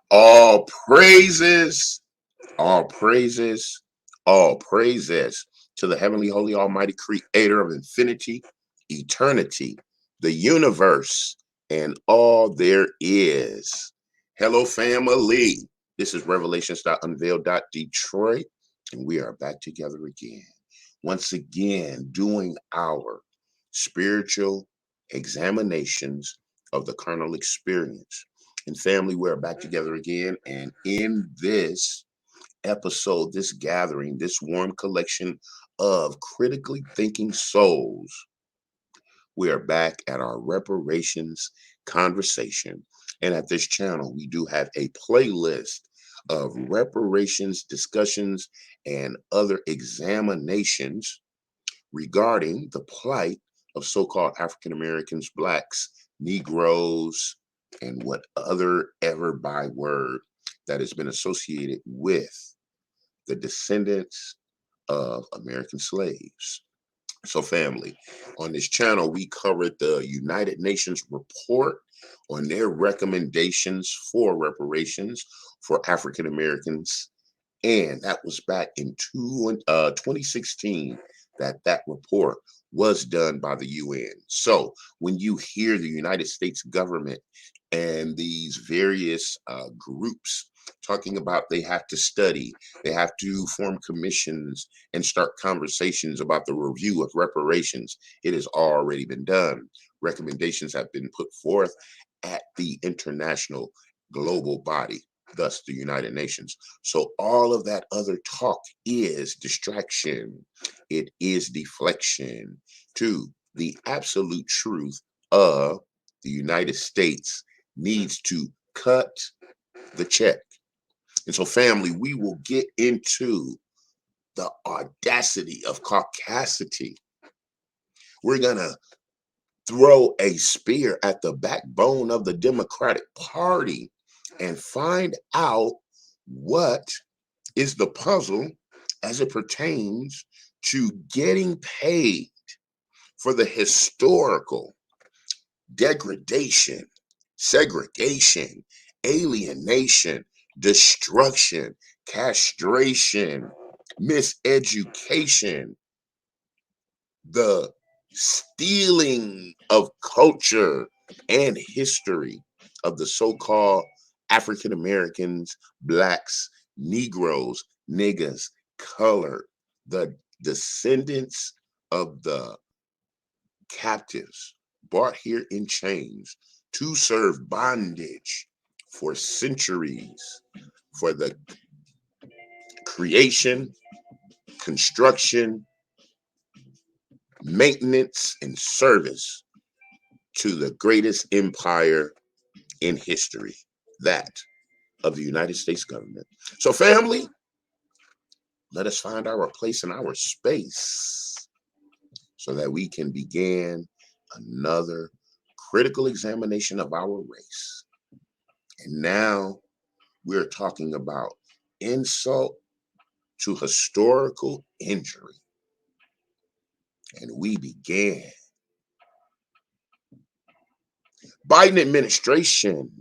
All praises, all praises, all praises to the heavenly, holy, almighty creator of infinity, eternity, the universe, and all there is. Hello, family. This is Revelations.Unveiled Detroit, and we are back together again. Once again, doing our spiritual examinations of the carnal experience. And family, we're back together again. And in this episode, this gathering, this warm collection of critically thinking souls, we are back at our reparations conversation. And at this channel, we do have a playlist of reparations discussions and other examinations regarding the plight of so-called African Americans, blacks, Negroes, and what other ever byword that has been associated with the descendants of American slaves. So, family, on this channel, we covered the United Nations report on their recommendations for reparations for African Americans, and that was back in 2016 that report was done by the UN. So when you hear the United States government and these various groups talking about they have to study, they have to form commissions and start conversations about the review of reparations, it has already been done. Recommendations have been put forth at the international global body, thus the United Nations. So all of that other talk is distraction. It is deflection to the absolute truth of the United States needs to cut the check. And so, family, we will get into the audacity of caucasity. We're going to throw a spear at the backbone of the Democratic Party and find out what is the puzzle as it pertains to getting paid for the historical degradation, segregation, alienation, destruction, castration, miseducation, the stealing of culture and history of the so-called African Americans, blacks, Negroes, niggas, colored, the descendants of the captives brought here in chains to serve bondage for centuries for the creation, construction, maintenance, and service to the greatest empire in history, that of the United States government. So, family, let us find our place in our space so that we can begin another critical examination of our race. And now we're talking about insult to historical injury. And we began. Biden administration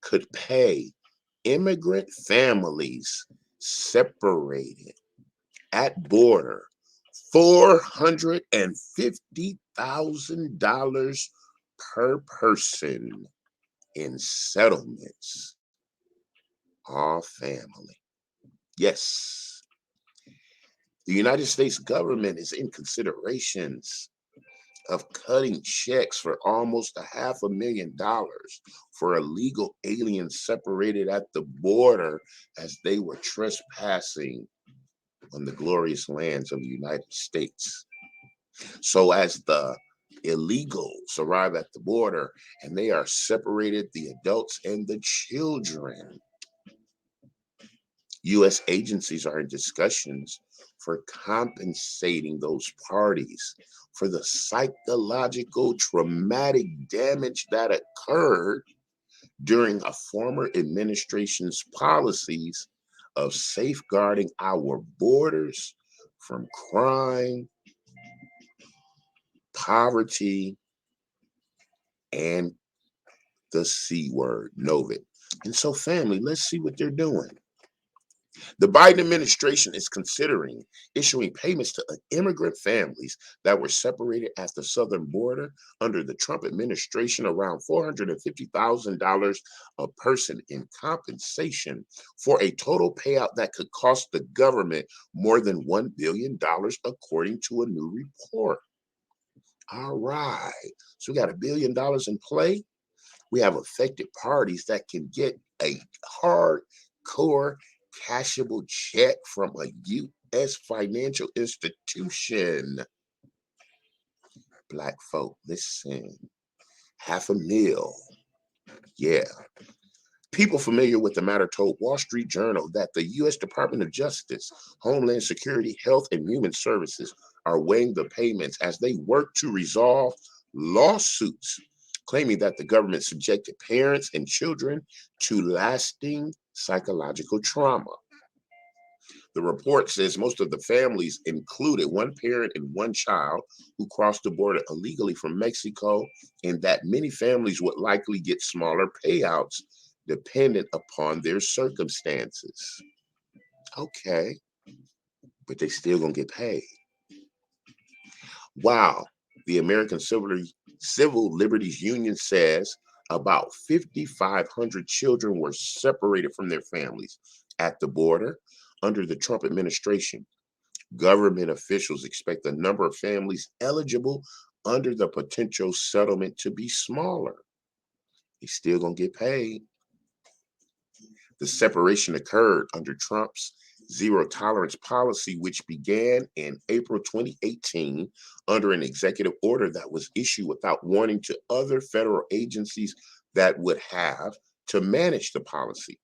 could pay immigrant families separated at border $450,000 per person in settlements. All family. Yes, the United States government is in considerations of cutting checks for almost $500,000 for illegal aliens separated at the border as they were trespassing on the glorious lands of the United States. So as the illegals arrive at the border and they are separated, the adults and the children, U.S. agencies are in discussions for compensating those parties for the psychological traumatic damage that occurred during a former administration's policies of safeguarding our borders from crime, poverty, and the C word, Novit. And so, family, let's see what they're doing. The Biden administration is considering issuing payments to immigrant families that were separated at the southern border under the Trump administration, around $450,000 a person in compensation, for a total payout that could cost the government more than $1 billion, according to a new report. All right. So we got $1 billion in play. We have affected parties that can get a hardcore cashable check from a U.S. financial institution. Black folk, listen, half a mil. Yeah. People familiar with the matter told Wall Street Journal that the U.S. Department of Justice, Homeland Security, Health and Human Services are weighing the payments as they work to resolve lawsuits claiming that the government subjected parents and children to lasting psychological trauma. The report says most of the families included one parent and one child who crossed the border illegally from Mexico, and that many families would likely get smaller payouts dependent upon their circumstances. Okay, but they still gonna get paid. Wow. The American Civil Liberties Union says about 5,500 children were separated from their families at the border under the Trump administration. Government officials expect the number of families eligible under the potential settlement to be smaller. They still gonna get paid. The separation occurred under Trump's zero tolerance policy, which began in April 2018 under an executive order that was issued without warning to other federal agencies that would have to manage the policy,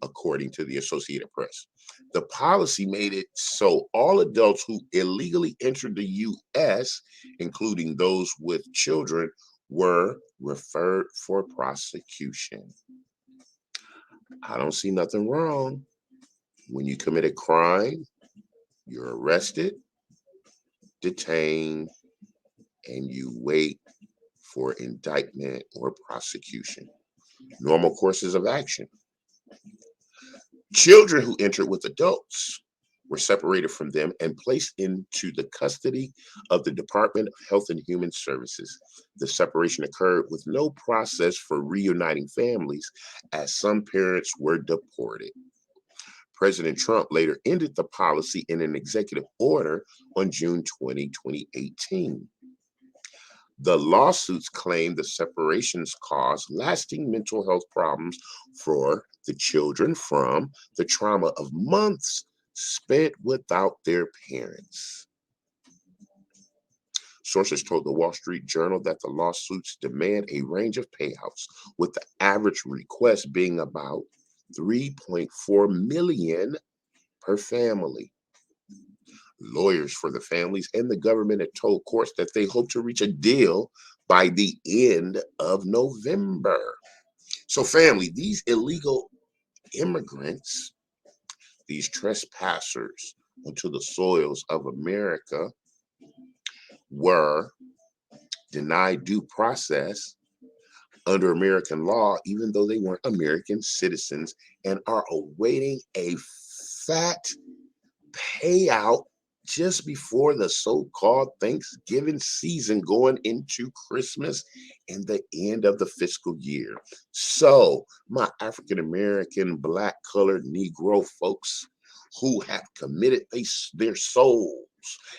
according to the Associated Press. The policy made it so all adults who illegally entered the U.S., including those with children, were referred for prosecution. I don't see nothing wrong. When you commit a crime, you're arrested, detained, and you wait for indictment or prosecution. Normal courses of action. Children who entered with adults were separated from them and placed into the custody of the Department of Health and Human Services. The separation occurred with no process for reuniting families, as some parents were deported. President Trump later ended the policy in an executive order on June 20, 2018. The lawsuits claim the separations caused lasting mental health problems for the children from the trauma of months spent without their parents. Sources told the Wall Street Journal that the lawsuits demand a range of payouts, with the average request being about 3.4 million per family. Lawyers for the families and the government had told courts that they hope to reach a deal by the end of November. So, family, these illegal immigrants, these trespassers onto the soils of America, were denied due process under American law, even though they weren't American citizens, and are awaiting a fat payout just before the so-called Thanksgiving season, going into Christmas and the end of the fiscal year. So, my African American, Black, colored, Negro folks who have committed their souls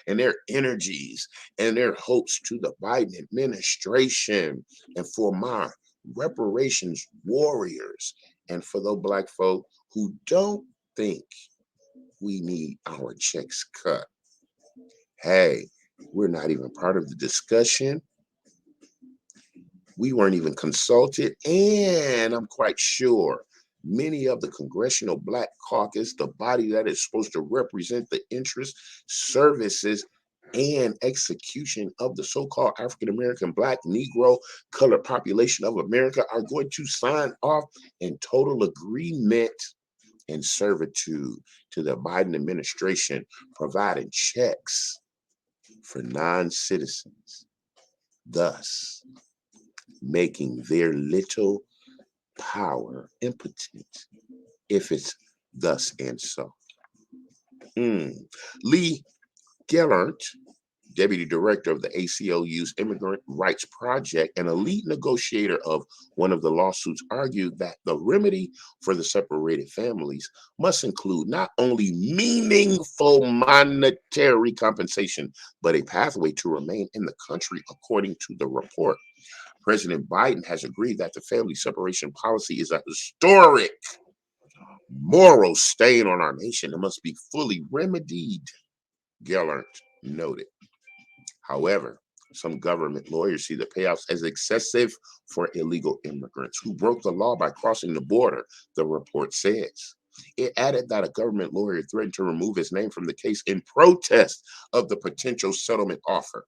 and their energies and their hopes to the Biden administration, and for my reparations warriors, and for those Black folk who don't think we need our checks cut. Hey, we're not even part of the discussion. We weren't even consulted. And I'm quite sure many of the Congressional Black Caucus, the body that is supposed to represent the interests, services, and execution of the so-called African American, Black, Negro, colored population of America, are going to sign off in total agreement and servitude to the Biden administration, providing checks for non-citizens, thus making their little power impotent if it's thus and so. Mm. Lee Gellert, Deputy Director of the ACLU's Immigrant Rights Project and a lead negotiator of one of the lawsuits, argued that the remedy for the separated families must include not only meaningful monetary compensation, but a pathway to remain in the country, according to the report. President Biden has agreed that the family separation policy is a historic moral stain on our nation and must be fully remedied, Gellert noted. However, some government lawyers see the payouts as excessive for illegal immigrants who broke the law by crossing the border, the report says. It added that a government lawyer threatened to remove his name from the case in protest of the potential settlement offer.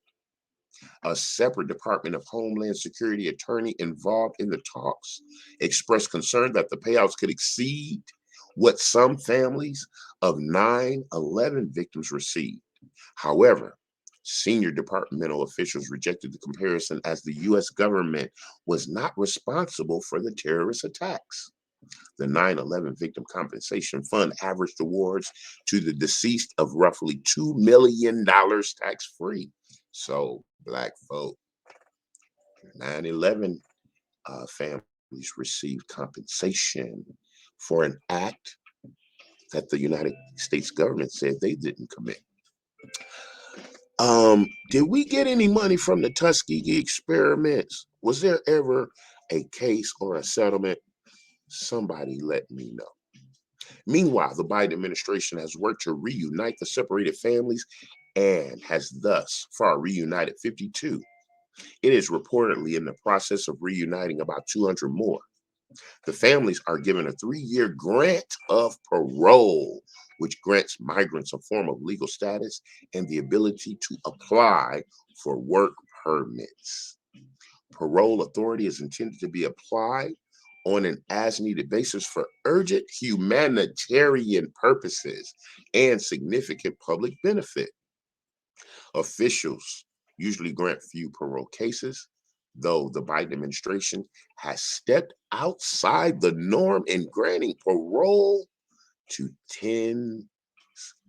A separate Department of Homeland Security attorney involved in the talks expressed concern that the payouts could exceed what some families of 9/11 victims received. However, senior departmental officials rejected the comparison as the U.S. government was not responsible for the terrorist attacks. The 9/11 Victim Compensation Fund averaged awards to the deceased of roughly $2 million tax free. So, Black folk, 9/11 families received compensation for an act that the United States government said they didn't commit. Did we get any money from the Tuskegee experiments? Was there ever a case or a settlement? Somebody let me know. Meanwhile, the Biden administration has worked to reunite the separated families and has thus far reunited 52. It is reportedly in the process of reuniting about 200 more. The families are given a 3-year grant of parole, which grants migrants a form of legal status and the ability to apply for work permits. Parole authority is intended to be applied on an as needed basis for urgent humanitarian purposes and significant public benefit. Officials usually grant few parole cases, though the Biden administration has stepped outside the norm in granting parole to tens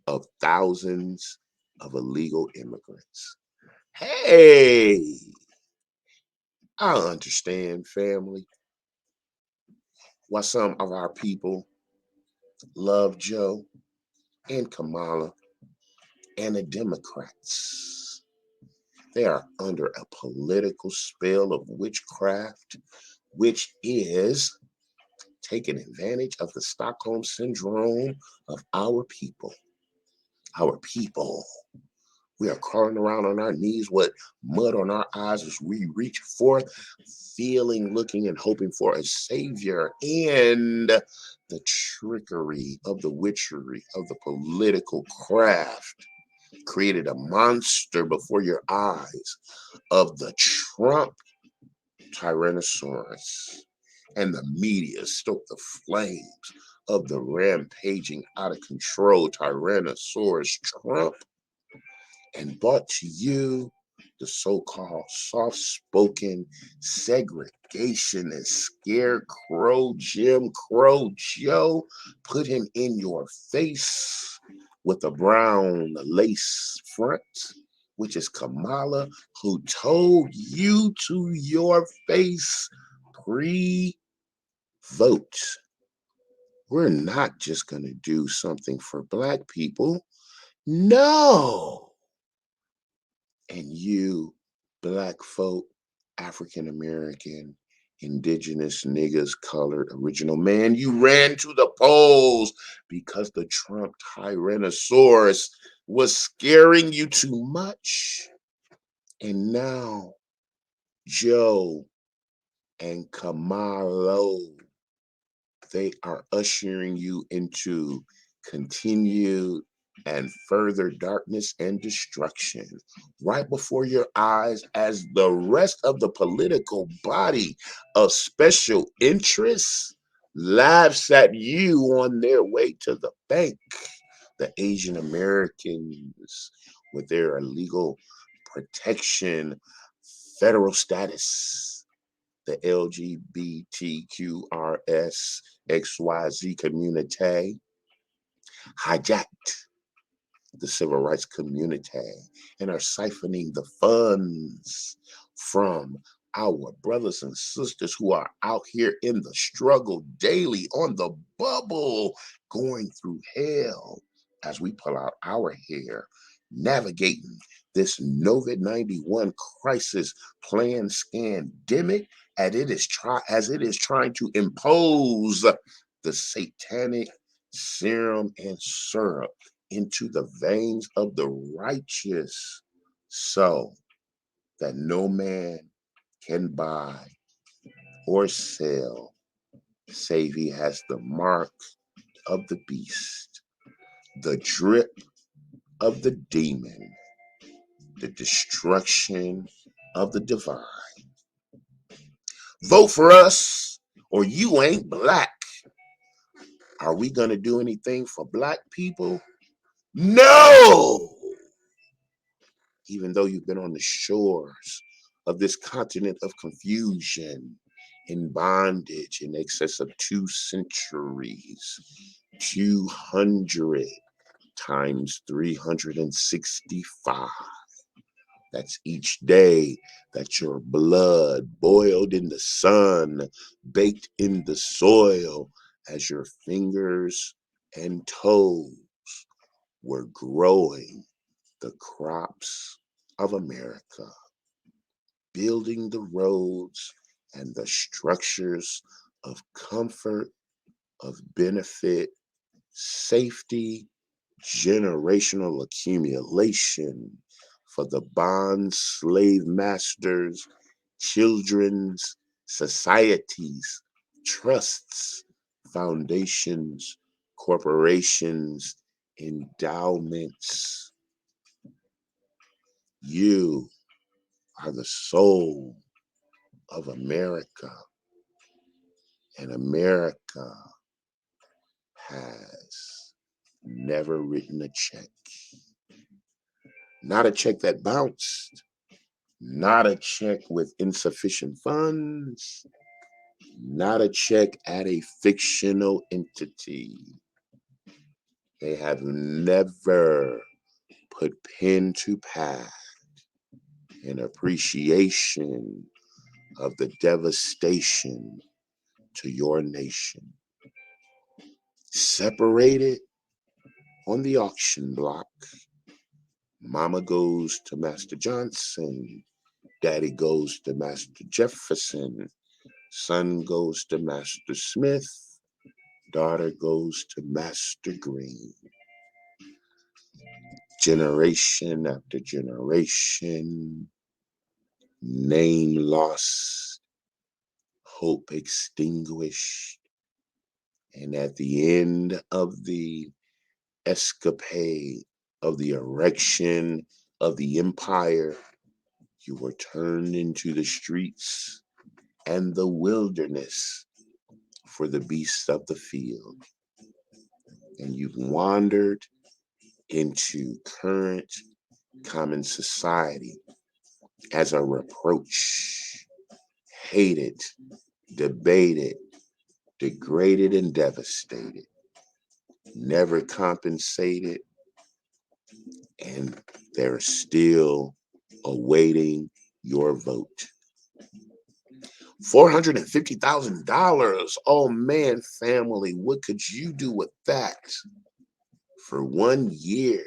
of thousands of illegal immigrants. Hey, I understand, family, why some of our people love Joe and Kamala and the Democrats. They are under a political spell of witchcraft, which is taking advantage of the Stockholm syndrome of our people. Our people. We are crawling around on our knees with mud on our eyes as we reach forth, feeling, looking, and hoping for a savior. And the trickery of the witchery of the political craft created a monster before your eyes of the Trump Tyrannosaurus. And the media stoked the flames of the rampaging, out of control Tyrannosaurus Trump and brought to you the so-called soft-spoken segregationist scarecrow Jim Crow Joe. Put him in your face with a brown lace front, which is Kamala, who told you to your face pre-vote. We're not just going to do something for Black people. No. And you, Black folk, African American, indigenous, niggas, colored, original man, you ran to the polls because the Trump Tyrannosaurus was scaring you too much. And now, Joe and Kamala, they are ushering you into continued and further darkness and destruction right before your eyes as the rest of the political body of special interests laughs at you on their way to the bank. The Asian Americans with their illegal protection, federal status, the LGBTQRSXYZ community hijacked the civil rights community and are siphoning the funds from our brothers and sisters who are out here in the struggle daily on the bubble, going through hell as we pull out our hair, navigating this COVID 91 crisis plan scandemic as it is trying to impose the satanic serum and syrup into the veins of the righteous, so that no man can buy or sell, save he has the mark of the beast, the drip of the demon, the destruction of the divine. Vote for us or you ain't black. Are we going to do anything for black people? No! Even though you've been on the shores of this continent of confusion, in bondage in excess of 2 centuries, 200 times 365. That's each day that your blood boiled in the sun, baked in the soil, as your fingers and toes were growing the crops of America, building the roads and the structures of comfort, of benefit, safety, generational accumulation for the bond slave masters, children's societies, trusts, foundations, corporations, endowments. You are the soul of America, and America has never written a check. Not a check that bounced, not a check with insufficient funds, not a check at a fictional entity. They have never put pen to pad in appreciation of the devastation to your nation. Separated on the auction block, Mama goes to Master Johnson, Daddy goes to Master Jefferson, son goes to Master Smith, daughter goes to Master Green. Generation after generation, name lost, hope extinguished, and at the end of the escapade of the erection of the empire, you were turned into the streets and the wilderness for the beasts of the field. And you've wandered into current common society as a reproach, hated, debated, degraded, and devastated, never compensated, and they're still awaiting your vote. $450,000. Oh man, family, what could you do with that for 1 year?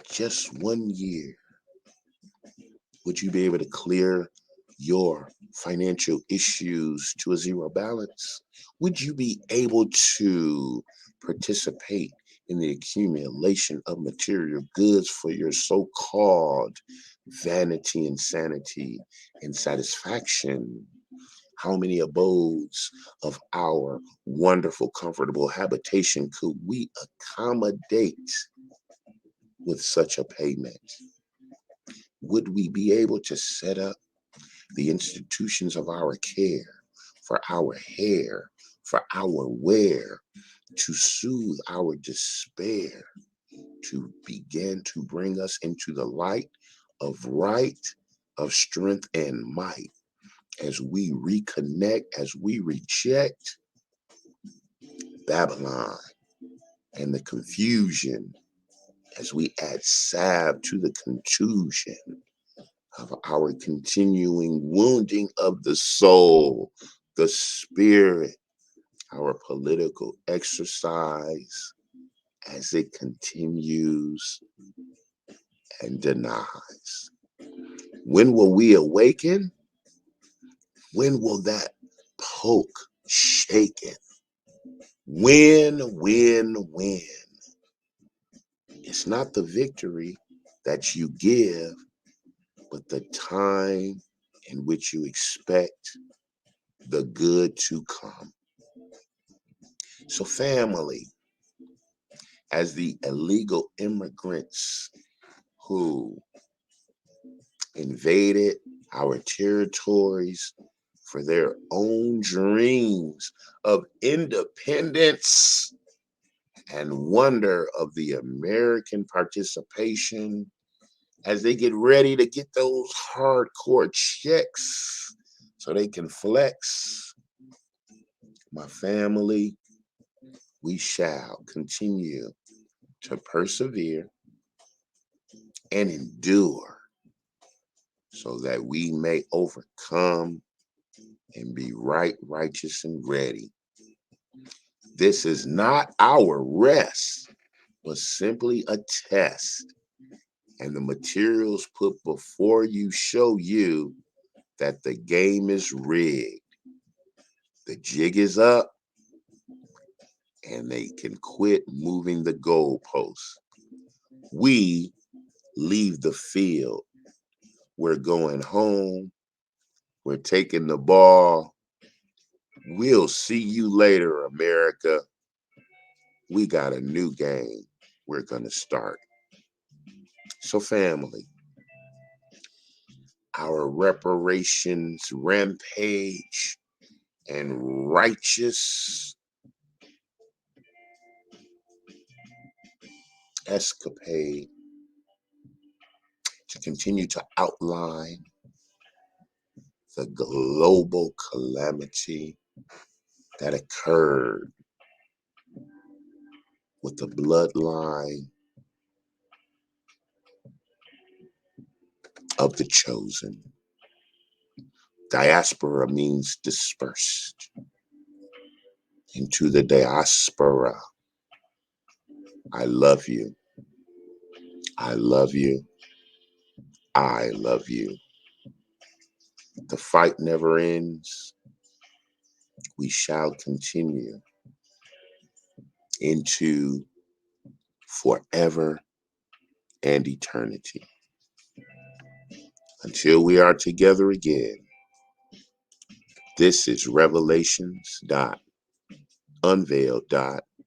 Just 1 year. Would you be able to clear your financial issues to a zero balance? Would you be able to participate in the accumulation of material goods for your so-called vanity and sanity and satisfaction? How many abodes of our wonderful, comfortable habitation could we accommodate with such a payment? Would we be able to set up the institutions of our care, for our hair, for our wear, to soothe our despair, to begin to bring us into the light of right of strength and might as we reconnect, as we reject Babylon and the confusion, as we add salve to the contusion of our continuing wounding of the soul, the spirit, our political exercise as it continues and denies. When will we awaken? When will that poke shaken? When? It's not the victory that you give, but the time in which you expect the good to come. So, family, as the illegal immigrants who invaded our territories for their own dreams of independence and wonder of the American participation, as they get ready to get those hardcore checks so they can flex, my family, we shall continue to persevere and endure so that we may overcome and be right, righteous, and ready. This is not our rest, but simply a test. And the materials put before you show you that the game is rigged. The jig is up, and they can quit moving the goalposts. We leave the field. We're going home. We're taking the ball. We'll see you later, America. We got a new game we're going to start. So, family, our reparations rampage and righteous escapade to continue to outline the global calamity that occurred with the bloodline of the chosen. Diaspora means dispersed. Into the diaspora, I love you. I love you. I love you. The fight never ends. We shall continue into forever and eternity. Until we are together again, this is Revelations.Unveiled.Detroit.